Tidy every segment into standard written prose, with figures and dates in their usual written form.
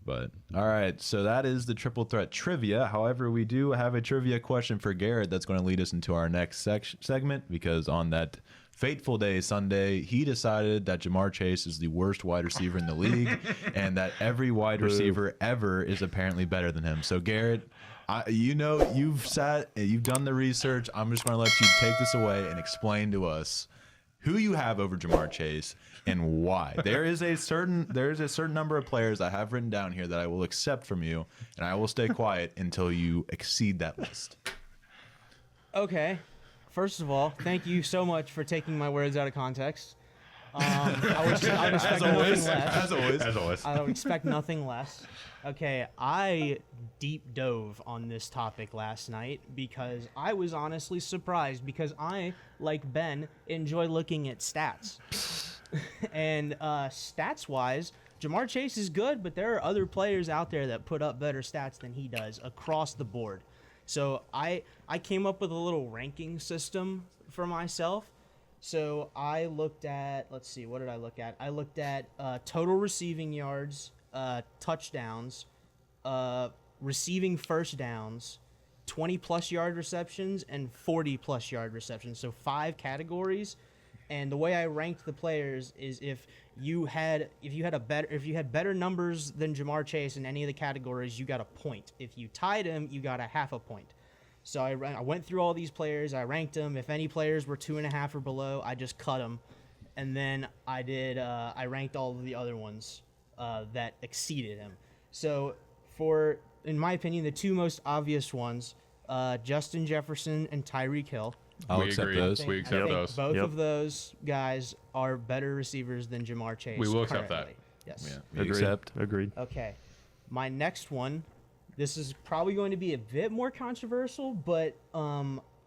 But all right, so that is the triple threat trivia. However, we do have a trivia question for Garrett that's going to lead us into our next segment, because on that fateful day, Sunday, he decided that Jamar Chase is the worst wide receiver in the league and that every wide receiver ever is apparently better than him. So Garrett, you've done the research. I'm just going to let you take this away and explain to us who you have over Jamar Chase and why. There is a certain number of players I have written down here that I will accept from you, and I will stay quiet until you exceed that list. Okay. First of all, thank you so much for taking my words out of context. I would expect nothing less. As always. I would expect nothing less. Okay, I deep dove on this topic last night because I was honestly surprised, because I, like Ben, enjoy looking at stats. And stats-wise, Jamar Chase is good, but there are other players out there that put up better stats than he does across the board. So I came up with a little ranking system for myself. So I looked at, let's see, what did I look at? I looked at total receiving yards, touchdowns, receiving first downs, 20-plus yard receptions, and 40-plus yard receptions. So 5 categories. And the way I ranked the players is if you had better numbers than Jamar Chase in any of the categories, you got a point. If you tied him, you got a half a point. So I went through all these players. I ranked them. If any players were 2.5 or below, I just cut them. And then I ranked all of the other ones that exceeded him. So in my opinion, the 2 most obvious ones, Justin Jefferson and Tyreek Hill. I'll accept those. We accept those. Both of those guys are better receivers than Jamar Chase. We will accept currently. that. Yes. Yeah, accept. Agreed. Okay. My next one, this is probably going to be a bit more controversial, but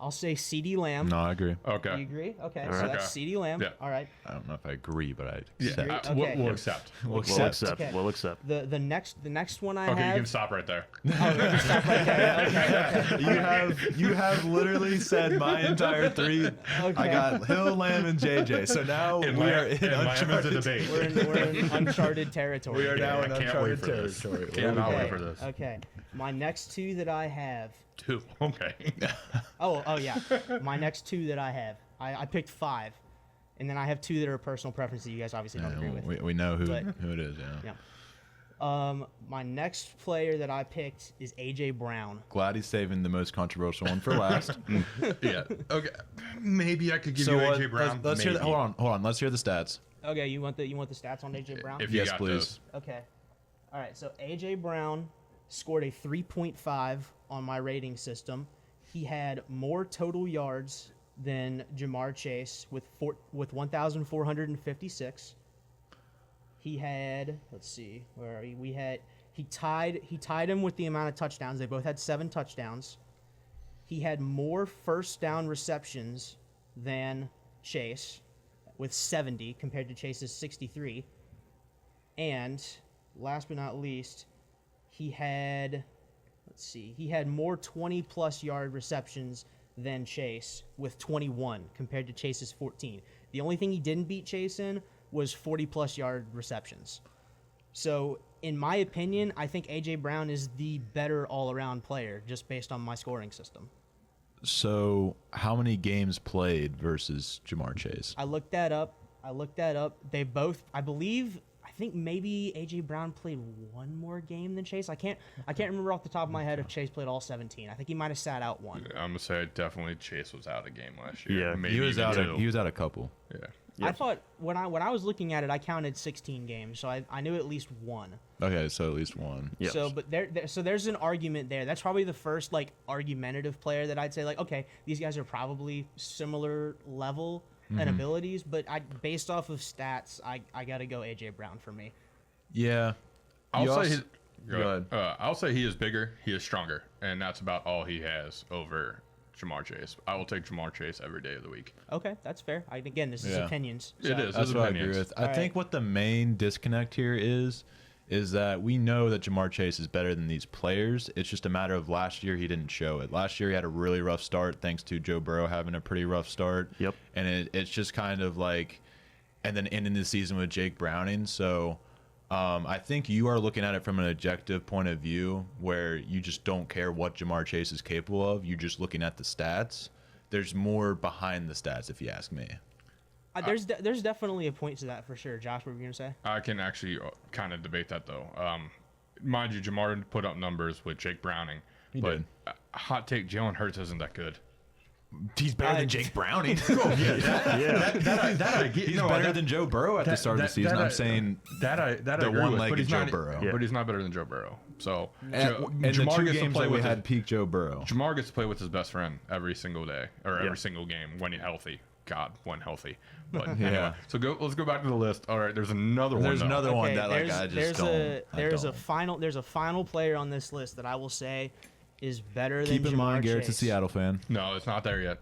I'll say CeeDee Lamb. No, I agree. Okay. You agree? Okay, All so right. that's CeeDee Lamb. Yeah. All right. I don't know if I agree, but I Yeah, accept. Okay. we'll accept. We'll We'll accept. accept. Okay. We'll accept. The next one I Okay, have. you can stop right there. Oh, we can stop right there. Okay. You have literally said my entire 3. Okay. I got Hill, Lamb, and JJ. So now we are in uncharted debate. We're in uncharted territory. We are now in I can't uncharted wait for this. territory. Cannot Okay. wait for this. Okay. My next 2 that I have. 2. Okay. Oh yeah. My next 2 that I have. I picked 5, and then I have 2 that are personal preferences you guys obviously don't agree with. We know who But- it is. Yeah. Yeah. My next player that I picked is AJ Brown. Glad he's saving the most controversial one for last. Yeah. Okay. Maybe I could give you what- AJ Brown. Let's hear. Maybe. Hold on. Let's hear the stats. Okay, you want the stats on AJ Brown? If you Yes, got please. those. Okay. All right. So AJ Brown scored a 3.5 on my rating system. He had more total yards than Jamar Chase with 1,456. He had, let's see, where are we? He tied him with the amount of touchdowns. They both had 7 touchdowns. He had more first down receptions than Chase with 70 compared to Chase's 63. And last but not least, he had more 20-plus yard receptions than Chase with 21 compared to Chase's 14. The only thing he didn't beat Chase in was 40-plus yard receptions. So, in my opinion, I think A.J. Brown is the better all-around player just based on my scoring system. So, how many games played versus Jamar Chase? I looked that up. They both, I think maybe A.J. Brown played 1 more game than Chase. I can't remember off the top of my head if Chase played all 17. I think he might have sat out 1. I'm gonna say definitely Chase was out a game last year. Yeah. Maybe He was even out. 2. He was out a couple. Yeah. I thought when I was looking at it, I counted 16 games, so I knew at least 1. Okay, so at least 1. Yes. So, but there's an argument there. That's probably the first argumentative player that I'd say okay, these guys are probably similar level and abilities, but based off of stats, I gotta go AJ Brown for me. Yeah. I'll say Go ahead. I'll say he is bigger, he is stronger, and that's about all he has over Jamar Chase. I will take Jamar Chase every day of the week. Okay, that's fair. Again, this is Yeah. opinions. It is. That's His what I agree opinions. with. I think what the main disconnect here is that we know that Jamar Chase is better than these players. It's just a matter of last year he didn't show it. Last year he had a really rough start thanks to Joe Burrow having a pretty rough start. Yep. And it's just kind of like, and then ending the season with Jake Browning. So I think you are looking at it from an objective point of view where you just don't care what Jamar Chase is capable of. You're just looking at the stats. There's more behind the stats, if you ask me. There's definitely a point to that for sure. Josh, what were you gonna say? I can actually kind of debate that though. Mind you, Jamar put up numbers with Jake Browning, but did. Hot take: Jalen Hurts isn't that good. He's better than Jake Browning. That I get. He's better than Joe Burrow at the start of the season. I'm saying the one-legged Joe Burrow. But he's not better than Joe Burrow. So in the 2 games that we had peak Joe Burrow. Jamar gets to play with his best friend every single day or every single game when he's healthy. God, when healthy. But anyway, so let's go back to the list. All right, there's another one. There's another one Okay, that I just don't. There's a final player on this list that I will say is better than Keep in Jamar mind, Garrett's a Chase. Seattle fan. No, it's not there yet.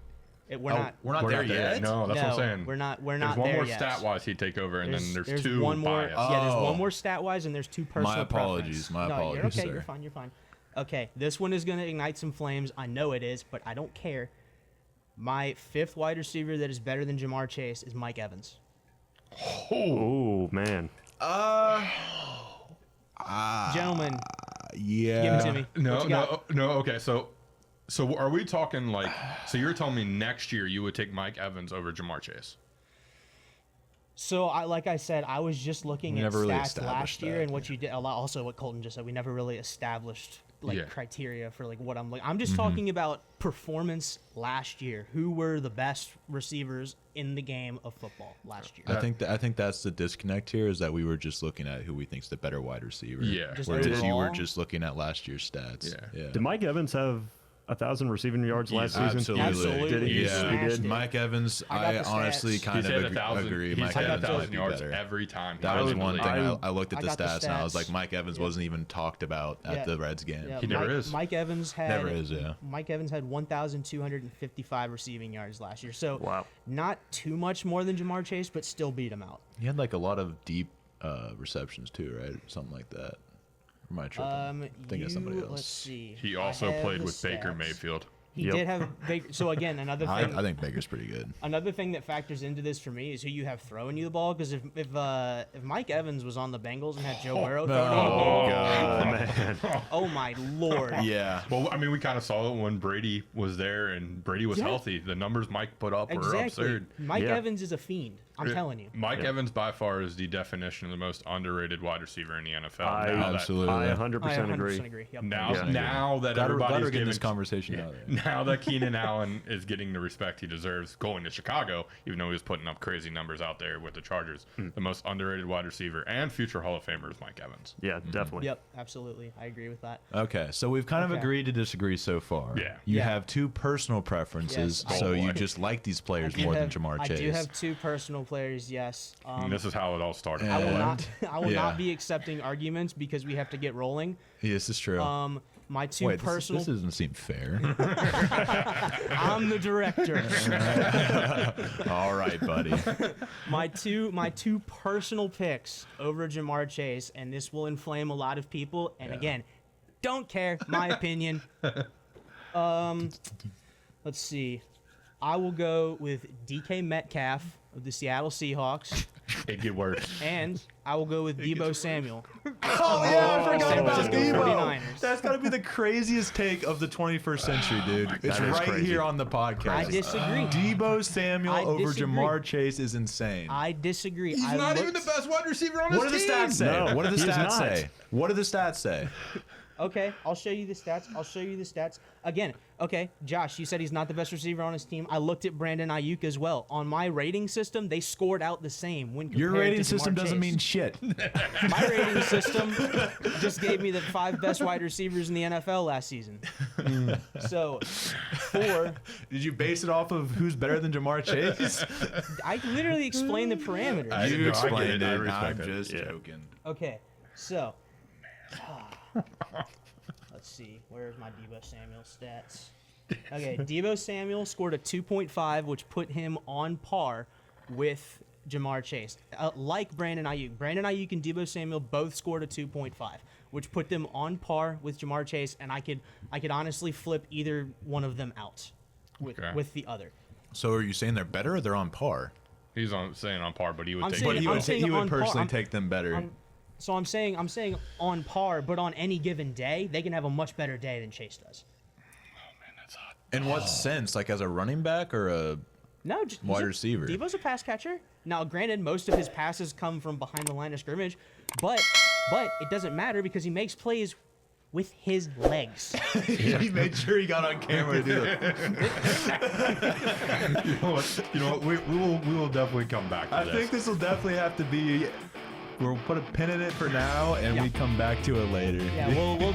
We're not. We're not there yet. No, that's what I'm saying. We're not There's there one more yet. stat-wise he'd take over, and then there's 2 one more. bias. Yeah, there's Oh. one more stat-wise, and there's 2 personal. My apologies. preference. My No, apologies, you're okay. sir. You're fine. You're fine. Okay, this one is gonna ignite some flames. I know it is, but I don't care. My 5th wide receiver that is better than Jamar Chase is Mike Evans. Oh man. Gentlemen, Yeah. give it to me. No, What you got? no. Okay, so are we talking like? So you're telling me next year you would take Mike Evans over Jamar Chase? So, like I said, I was just looking We at never really stats established last year, that, and what you did. Also, what Colton just said, we never really established criteria for like what I'm like. I'm just talking about performance last year. Who were the best receivers in the game of football last year? I think that's the disconnect here is that we were just looking at who we think's the better wide receiver. Yeah. Just Whereas you were overall? just looking at last year's stats. Yeah. Did Mike Evans have 1,000 receiving yards last season? Absolutely. Absolutely. Did he? Yeah. He did. Mike Evans, I got I the honestly stats. kind He's of had 1,000. agree. He's Mike had Evans might 1,000 be yards better. every time. That was one thing I- I looked at I the got the stats and I was stats. like, Mike Evans wasn't even talked about at Yeah. the Reds game. Yeah, He never Mike, is. Mike Evans had Never is, yeah. Mike Evans had 1,255 receiving yards last year. So Wow. not too much more than Jamar Chase, but still beat him out. He had like a lot of deep receptions too, right? Something like that. Or am I tripping? Thinking of somebody else. Let's see. He I also have played the with Baker stats. Mayfield. He Yep. did have Baker. So again, another thing. I think Baker's pretty good. Another thing that factors into this for me is who you have throwing you the ball. Because if Mike Evans was on the Bengals and had Joe Burrow throwing him the ball, man. oh my lord! Yeah. Well, I mean, we kind of saw it when Brady was there and Brady was Yeah. healthy. The numbers Mike put up were Exactly. absurd. Mike Yeah. Evans is a fiend. I'm telling you. Mike Evans by far is the definition of the most underrated wide receiver in the NFL. I Absolutely. I I 100% agree. agree. Yep. Now, Yeah. now that Glad we're everybody's getting giving this conversation out there. now that Keenan Allen is getting the respect he deserves going to Chicago, even though he was putting up crazy numbers out there with the Chargers, the most underrated wide receiver and future Hall of Famer is Mike Evans. Yeah, definitely. Yep, absolutely. I agree with that. Okay, so we've kind of Okay. agreed to disagree so far. Yeah. You Yeah. have 2 personal preferences, Yes. so Oh, you boy. just like these players I do more have- than Jamar Chase. I do have 2 personal players. Yes. And this is how it all started. I will And- not. I will yeah. not be accepting arguments because we have to get rolling. Yes, it's true. My 2 Wait, personal. this doesn't seem fair. I'm the director. All right, buddy. my two personal picks over Jamar Chase, and this will inflame a lot of people. And again, don't care. My opinion. Let's see. I will go with DK Metcalf of the Seattle Seahawks, It get worse. and I will go with Debo Samuel. Oh yeah, I forgot San about Francisco Debo. 49ers. That's got to be the craziest take of the 21st century, dude. It's That is right crazy. here on the podcast. I disagree. Debo Samuel I over disagree. Jamar Chase is insane. I disagree. He's I not even looked- the best wide receiver on his What do the team. stats say? No, What do the he is stats not. say? What do the stats say? Okay, I'll show you the stats. Again, okay, Josh, you said he's not the best receiver on his team. I looked at Brandon Ayuk as well. On my rating system, they scored out the same when compared Your rating to system Jamar doesn't Chase. mean shit. My rating system just gave me the 5 best wide receivers in the NFL last season. So, 4, Did you base it off of who's better than Jamar Chase? I literally explained the parameters. I You get explained it. I it. respect I'm it. just Yeah. joking. Okay, so let's see. Where's my Debo Samuel stats? Okay, Debo Samuel scored a 2.5, which put him on par with Jamar Chase. Like Brandon Ayuk. Brandon Ayuk and Debo Samuel both scored a 2.5, which put them on par with Jamar Chase, and I could honestly flip either one of them out with the other. So are you saying they're better or they're on par? He's saying on par, but he would I'm take saying- it. But I'm saying he would on par. personally I'm- take them better. So I'm saying on par, but on any given day, they can have a much better day than Chase does. Man, that's hot. In what sense? Like as a running back or a No, just wide receiver? Devo's a pass catcher. Now, granted, most of his passes come from behind the line of scrimmage, but it doesn't matter because he makes plays with his legs. He made sure he got on camera to do it. You know what? We will definitely come back to I this. think this will definitely have to be. We'll put a pin in it for now, and we come back to it later. Yeah, we'll